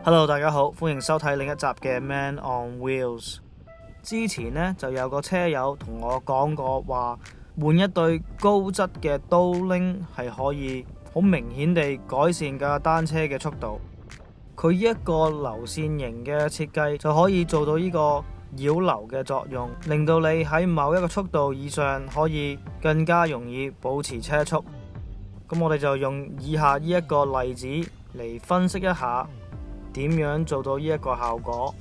Hello，大家好，歡迎收睇另一集嘅 Man on Wheels。之前呢，就有個車友同我講過話，換一對高質嘅刀鈴係可以好明顯地改善架單車嘅速度。佢一個流線型嘅設計就可以做到呢個擾流嘅作用，令到你喺某一個速度以上可以更加容易保持車速。咁我哋就用以下呢一個例子嚟分析一下點樣做到呢一個效果。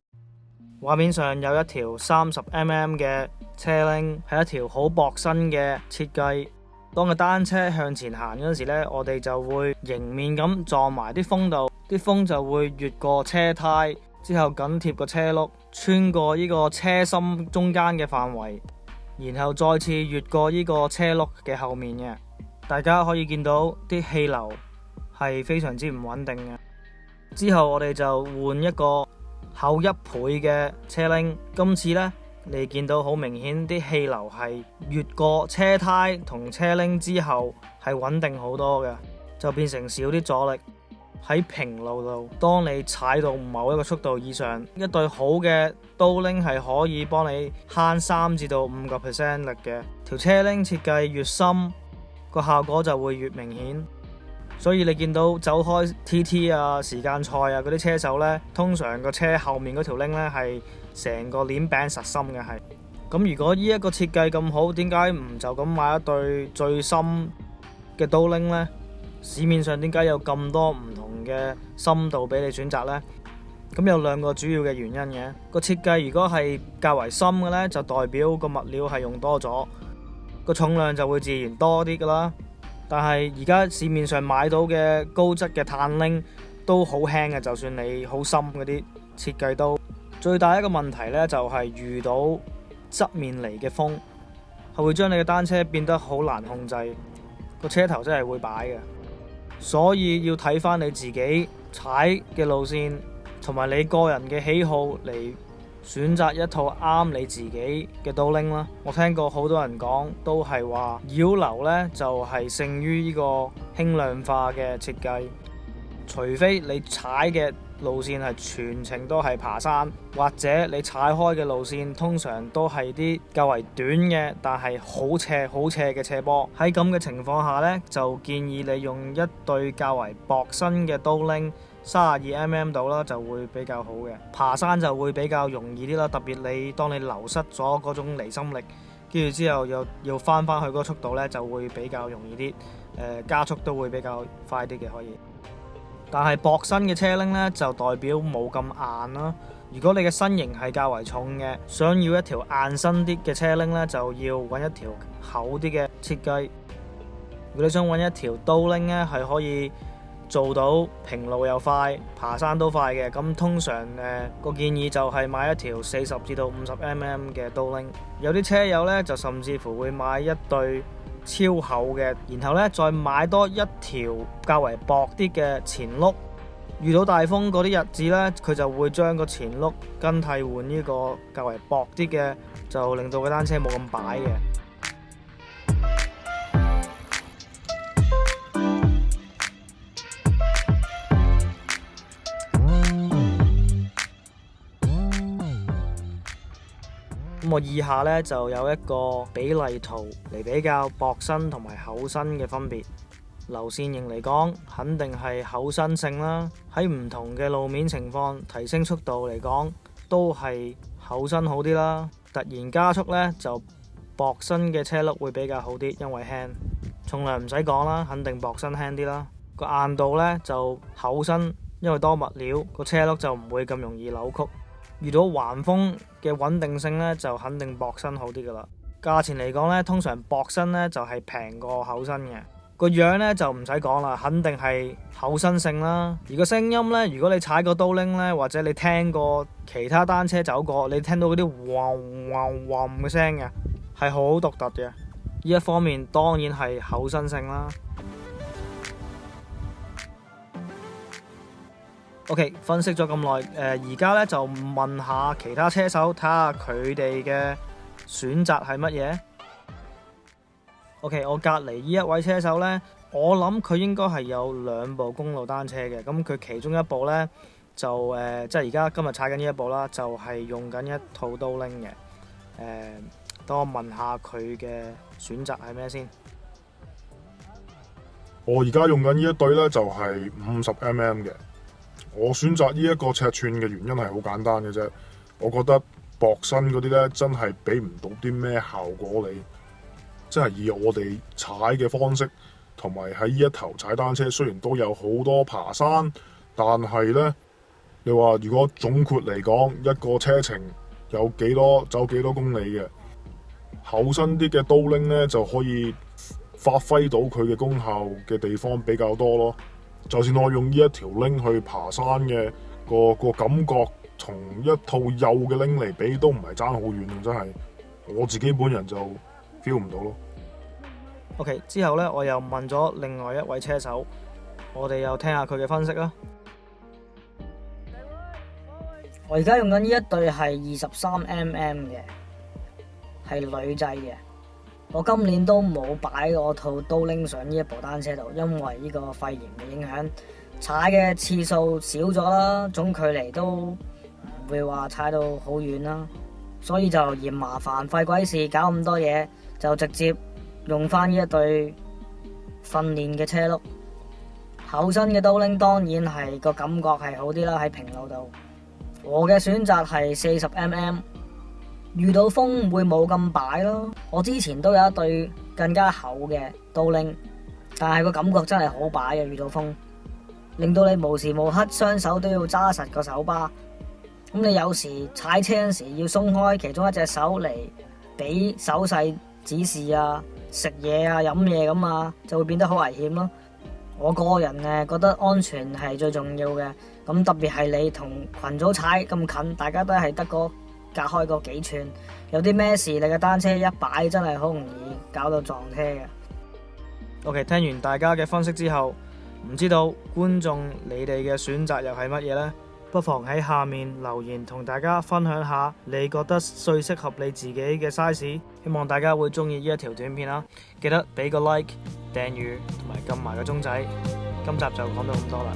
畫面上有一條30mm 嘅車鈴，係一條好薄身嘅設計。當個單車向前行嗰陣時呢，我哋就會迎面咁撞埋啲風度，啲風就會越過車胎，之後緊貼個車轆，穿過呢個車身中間嘅範圍，然後再次越過呢個車轆嘅後面嘅。大家可以見到啲氣流係非常之唔穩定嘅。之後我哋就換一個厚1倍嘅車鈴，今次呢，你見到好明顯啲氣流係越過車胎同車鈴之後係穩定好多嘅，就變成少啲阻力。喺平路度，當你踩到某一個速度以上，一對好嘅刀鈴係可以幫你慳3至到5% 力嘅。條車鈴設計越深，個效果就會越明顯。所以你見到走開 TT 啊、時間賽啊嗰啲車手呢，通常個車後面嗰條鈴呢係成個鏈柄實心嘅。係咁，如果呢一個設計咁好，點解唔就咁買一對最深嘅刀鈴呢？市面上點解有咁多唔同嘅深度俾你選擇呢？咁有2個主要嘅原因嘅。個設計如果係較為深嘅呢，就代表個物料係用多咗，個重量就會自然多啲噶啦。但係而家市面上買到嘅高質嘅碳鈴都好輕嘅，就算你好深嗰啲設計都。最大一個問題呢，就係遇到側面嚟嘅風，係會將你嘅單車變得好難控制，個車頭真係會擺嘅。所以要睇翻你自己踩嘅路線同埋你個人嘅喜好嚟選擇一套啱你自己嘅刀鈴啦。我聽過好多人講，都係話擾流呢就係勝於呢個輕量化嘅設計。除非你踩嘅路線係全程都係爬山，或者你踩開嘅路線通常都係啲較為短嘅，但係好斜嘅斜坡。喺咁嘅情況下呢，就建議你用一對較為薄身嘅刀鈴，32mm 度啦，就會比較好嘅。爬山就會比較容易啲啦，特別當你流失咗嗰種離心力，跟住之後又要翻去嗰個速度呢，就會比較容易啲。加速都會比較快啲嘅可以。但係薄身嘅車鈴呢，就代表冇咁硬啦。如果你嘅身形係較為重嘅，想要一條硬身啲嘅車鈴呢，就要揾一條厚啲嘅設計。如果你想揾一條刀鈴呢，係可以做到平路又快，爬山都快嘅，咁通常個建議就係買一條40至到50mm嘅刀鈴。有啲車友呢，就甚至乎會買一對超厚嘅，然後呢，再買多一條較為薄啲嘅前轆。遇到大風嗰啲日子呢，佢就會將個前轆更替換呢個較為薄啲嘅，就令到個單車冇咁擺嘅。咁我以下呢，就有一個比例圖嚟比較薄身同埋厚身嘅分別。流線型嚟講，肯定係厚身性啦。喺唔同嘅路面情況，提升速度嚟講，都係厚身好啲啦。突然加速呢，就薄身嘅車轆會比較好啲，因為輕。重量唔使講啦，肯定薄身輕啲啦。個硬度呢，就厚身，因為多物料，個車轆就唔會咁容易扭曲。遇到橫風嘅穩定性呢，就肯定薄身好啲噶啦。價錢嚟講呢，通常薄身呢就係平過厚身嘅。個樣呢就唔使講啦，肯定係厚身性啦。而個聲音呢，如果你踩過刀鈴呢，或者你聽過其他單車走過，你聽到嗰啲嗡嗡嗡嘅聲嘅，係好獨特嘅。呢一方面當然係厚身性啦。OK， 分析咗咁耐，而家呢就問下其他車手，睇下佢哋嘅選擇係乜嘢。OK， 我隔離呢一位車手呢，我諗佢應該係有2部公路單車嘅，咁佢其中一部呢，就即係而家今日踩緊呢一部啦，就係用緊一套刀拎嘅。等我問下佢嘅選擇係咩先。我而家用緊呢一對呢，就係50mm嘅。我選擇呢一個尺寸嘅原因係好簡單嘅啫。我覺得薄身嗰啲呢，真係俾唔到啲咩效果你。即係以我哋踩嘅方式，同埋喺呢一頭踩單車，雖然都有好多爬山，但係呢，你話如果總括嚟講，一個車程有幾多走幾多公里嘅，厚身啲嘅刀拎呢，就可以發揮到佢嘅功效嘅地方比較多咯。就算我用呢一條拎去爬山嘅個感覺，同一套幼嘅拎嚟比，都唔係爭好遠，真係我自己本人就 feel 唔到咯。OK， 之後呢，我又問咗另外一位車手，我哋又聽下佢嘅分析啦。我而家用緊呢一對係23mm嘅，係鋁製嘅。我今年都冇擺我套刀拎上呢一部單車度，因為呢個肺炎嘅影響，踩嘅次數少咗啦，總距離都唔會話踩到好遠啦，所以就嫌麻煩，費鬼事搞咁多嘢，就直接用翻呢一對訓練嘅車轆。厚身嘅刀拎當然係個感覺係好啲啦，喺平路度。我嘅選擇係40mm，遇到風會冇咁擺咯。我之前都有一對更加厚嘅刀拎，但係個感覺真係好擺嘅，遇到風令到你無時無刻雙手都要揸實個手把。咁你有時踩車嗰時要鬆開其中一隻手嚟俾手勢指示啊、食嘢啊、飲嘢咁啊，就會變得好危險咯。我個人覺得安全係最重要嘅，咁特別係你同群組踩咁近，大家都係得個隔開個幾寸，有啲咩事你嘅單車一擺真係好容易搞到撞車嘅。OK， 聽完大家嘅分析之後，唔知道觀眾你哋嘅選擇又係乜嘢呢？不妨喺下面留言同大家分享下你覺得最適合你自己嘅 size。希望大家會中意呢一條短片啦，記得俾個 like、訂閱同埋撳埋個鐘仔。今集就講到咁多啦，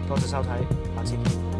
多謝收睇，下次見。